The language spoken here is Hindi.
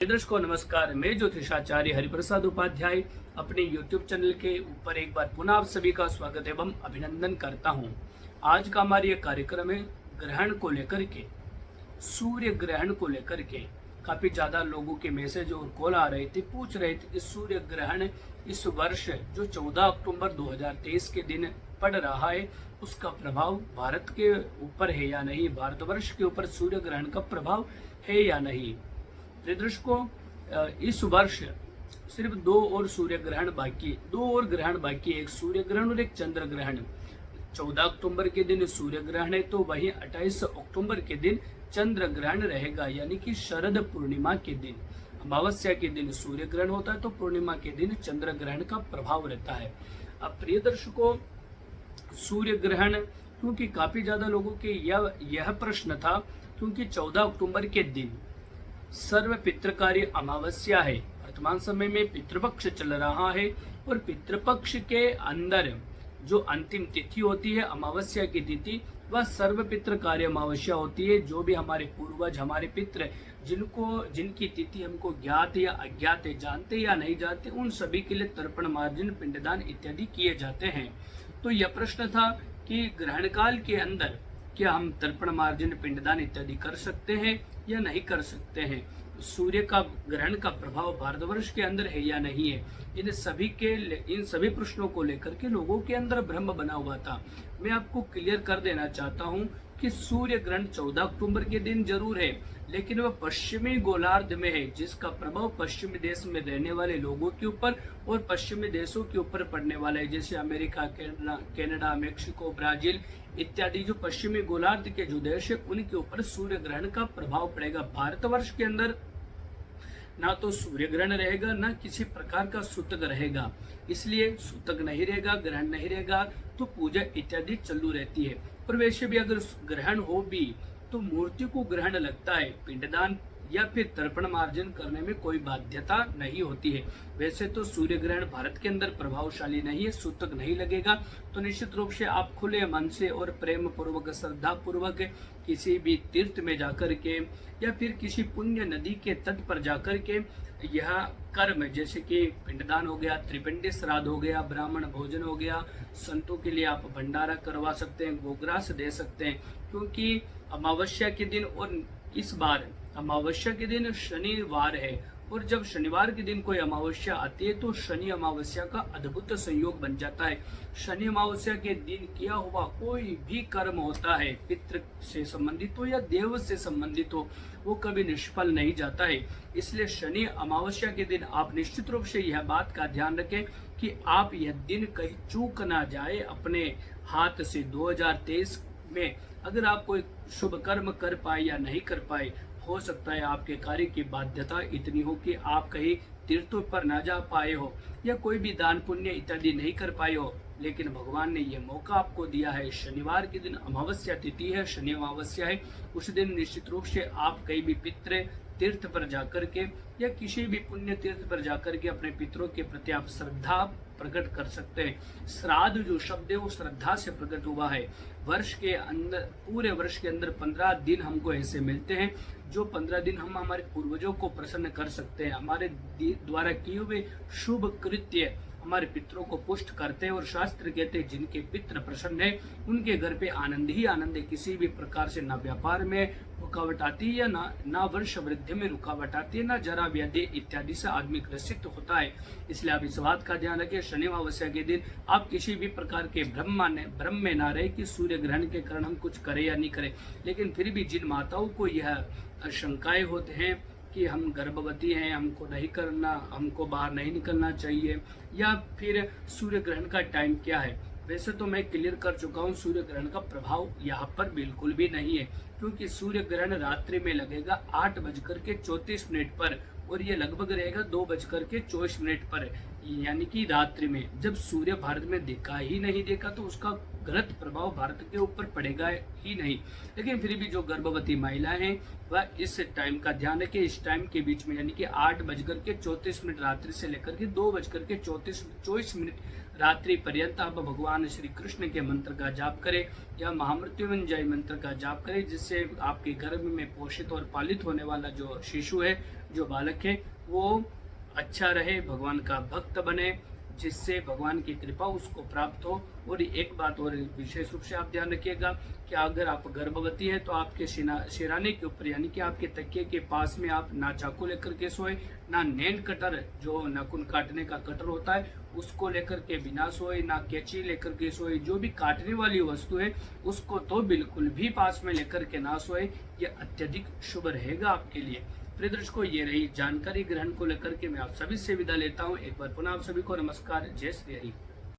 दर्शकों नमस्कार। मैं ज्योतिषाचार्य हरिप्रसाद उपाध्याय अपने YouTube चैनल के ऊपर एक बार पुनः आप सभी का स्वागत एवं अभिनंदन करता हूं। आज का हमारा ये कार्यक्रम है ग्रहण को लेकर के, सूर्य ग्रहण को लेकर के। काफी ज्यादा लोगों के मैसेज और कॉल आ रहे थे, पूछ रहे थे कि सूर्य ग्रहण इस वर्ष जो 14 अक्टूबर 2023 के दिन पड़ रहा है उसका प्रभाव भारत के ऊपर है या नहीं, भारतवर्ष के ऊपर सूर्य ग्रहण का प्रभाव है या नहीं। दर्शकों, इस वर्ष सिर्फ दो और सूर्य ग्रहण बाकी, एक सूर्य ग्रहण और एक चंद्र ग्रहण। 14 अक्टूबर के दिन सूर्य ग्रहण है तो वहीं 28 अक्टूबर के दिन चंद्र ग्रहण रहेगा, यानी कि शरद पूर्णिमा के दिन। अमावस्या के दिन सूर्य ग्रहण होता है तो पूर्णिमा के दिन चंद्र ग्रहण का प्रभाव रहता है। अब प्रिय दर्शकों, सूर्य ग्रहण क्योंकि काफी ज्यादा लोगों के यह प्रश्न था, क्योंकि 14 अक्टूबर के दिन सर्व पितृकारी अमावस्या है। वर्तमान समय में पितृपक्ष चल रहा है और पितृपक्ष के अंदर जो अंतिम तिथि होती है अमावस्या की तिथि, वह सर्व पितृकारी अमावस्या होती है। जो भी हमारे पूर्वज, हमारे पितृ जिनकी तिथि हमको ज्ञात या अज्ञात है, जानते या नहीं जानते, उन सभी के लिए तर्पण मार्जन पिंडदान इत्यादि किए जाते हैं। तो यह प्रश्न था कि ग्रहण काल के अंदर क्या हम तर्पण मार्जन पिंडदान इत्यादि कर सकते हैं या नहीं कर सकते हैं। सूर्य का ग्रहण का प्रभाव भारतवर्ष के अंदर है या नहीं है, इन सभी प्रश्नों को लेकर के लोगों के अंदर भ्रम बना हुआ था। मैं आपको क्लियर कर देना चाहता हूं कि सूर्य ग्रहण 14 अक्टूबर के दिन जरूर है, लेकिन वह पश्चिमी गोलार्ध में है, जिसका प्रभाव पश्चिमी देश में रहने वाले लोगों के ऊपर और पश्चिमी देशों के ऊपर पड़ने वाला है, जैसे अमेरिका, कनाडा, मेक्सिको, ब्राजील इत्यादि जो पश्चिमी गोलार्ध के जो देश है उनके ऊपर सूर्य ग्रहण का प्रभाव पड़ेगा। भारतवर्ष के अंदर ना तो सूर्य ग्रहण रहेगा, ना किसी प्रकार का सूतक रहेगा। इसलिए सूतक नहीं रहेगा, ग्रहण नहीं रहेगा तो पूजा इत्यादि चालू रहती है। और वैसे भी अगर ग्रहण हो भी तो मूर्ति को ग्रहण लगता है, पिंडदान या फिर तर्पण मार्जन करने में कोई बाध्यता नहीं होती है। वैसे तो सूर्य ग्रहण भारत के अंदर प्रभावशाली नहीं है, सूतक नहीं लगेगा, तो निश्चित रूप से आप खुले मन से और प्रेम पूर्वक, श्रद्धा पूर्वक किसी भी तीर्थ में जाकर के या फिर किसी पुण्य नदी के तट पर जाकर के यह कर्म, जैसे कि पिंडदान हो गया, त्रिपिंडी श्राद्ध हो गया, ब्राह्मण भोजन हो गया, संतों के लिए आप भंडारा करवा सकते हैं, गोग्रास दे सकते हैं। क्योंकि अमावस्या के दिन, और इस बार अमावस्या के दिन शनिवार है, और जब शनिवार के दिन कोई अमावस्या आती है तो शनि अमावस्या का अद्भुत संयोग बन जाता है। शनि अमावस्या के दिन किया हुआ कोई भी कर्म होता है, पितृ से संबंधित हो या देव से संबंधित हो, वो कभी निष्फल नहीं जाता है। इसलिए शनि अमावस्या के दिन आप निश्चित रूप से यह बात का ध्यान रखें कि आप यह दिन कहीं चूक ना जाए अपने हाथ से। 2023 में अगर आप कोई शुभ कर्म कर पाए या नहीं कर पाए, हो सकता है आपके कार्य की बाध्यता इतनी हो कि आप कहीं तीर्थों पर ना जा पाए हो या कोई भी दान पुण्य इत्यादि नहीं कर पाए हो, लेकिन भगवान ने यह मौका आपको दिया है। शनिवार के दिन अमावस्या तिथि है, शनि अमावस्या है, उस दिन निश्चित रूप से आप कहीं भी पितृ तीर्थ पर जाकर के या किसी भी पुण्य तीर्थ पर जाकर के अपने पितरों के प्रति आप श्रद्धा प्रकट कर सकते हैं। श्राद्ध जो शब्द है वो श्रद्धा से प्रकट हुआ है। वर्ष के अंदर, पूरे वर्ष के अंदर 15 दिन हमको ऐसे मिलते हैं जो 15 दिन हम हमारे पूर्वजों को प्रसन्न कर सकते हैं। हमारे द्वारा किए हुए शुभ कृत्य हमारे पितरों को पुष्ट करते हैं, और शास्त्र कहते हैं जिनके पितृ प्रसन्न है उनके घर पे आनंद ही आनंद है। किसी भी प्रकार से ना व्यापार में रुकावट आती है या ना वंश वृद्धि में रुकावट आती है, ना जरा व्याधि इत्यादि से आदमी ग्रसित होता है। इसलिए आप इस बात का ध्यान रखें, शनि अमावस्या के दिन आप किसी भी प्रकार के भ्रम में ना रहे कि सूर्य ग्रहण के कारण हम कुछ करें या नहीं करें। लेकिन फिर भी जिन माताओं को यह शंकाएं होते हैं कि हम गर्भवती हैं, हमको नहीं करना, हमको बाहर नहीं निकलना चाहिए, या फिर सूर्य ग्रहण का टाइम क्या है, वैसे तो मैं क्लियर कर चुका हूँ, सूर्य ग्रहण का प्रभाव यहाँ पर बिल्कुल भी नहीं है। क्योंकि सूर्य ग्रहण रात्रि में लगेगा 8:34 पर, और ये लगभग रहेगा 2:24 पर, यानी कि रात्रि में। जब सूर्य भारत में देखा ही नहीं देगा तो उसका गलत प्रभाव भारत के ऊपर पड़ेगा ही नहीं। लेकिन फिर भी जो गर्भवती महिलाएं हैं वह इस टाइम का ध्यान रखें। इस टाइम के बीच में यानी कि 8:34 रात्रि से लेकर के 2:24 रात्रि पर्यंत आप भगवान श्री कृष्ण के मंत्र का जाप करें या महामृत्युंजय मंत्र का जाप करें, जिससे आपके गर्भ में पोषित और पालित होने वाला जो शिशु है, जो बालक है, वो अच्छा रहे, भगवान का भक्त बने, जिससे भगवान की कृपा उसको प्राप्त हो। और एक बात और विशेष रूप से आप ध्यान रखिएगा कि अगर आप गर्भवती हैं तो आपके सिराने के ऊपर यानी कि आपके तकिए के पास में आप ना चाकू लेकर के सोए, ना नेल कटर जो नाखून काटने का कटर होता है उसको लेकर के बिना सोए, ना कैंची लेकर के सोए। जो भी काटने वाली वस्तु है उसको तो बिल्कुल भी पास में लेकर के ना सोए, यह अत्यधिक शुभ रहेगा आपके लिए। प्रिय दर्शकों, ये रही जानकारी ग्रहण को लेकर के मैं आप सभी से विदा लेता हूँ। एक बार पुनः आप सभी को नमस्कार, जय श्री हरि।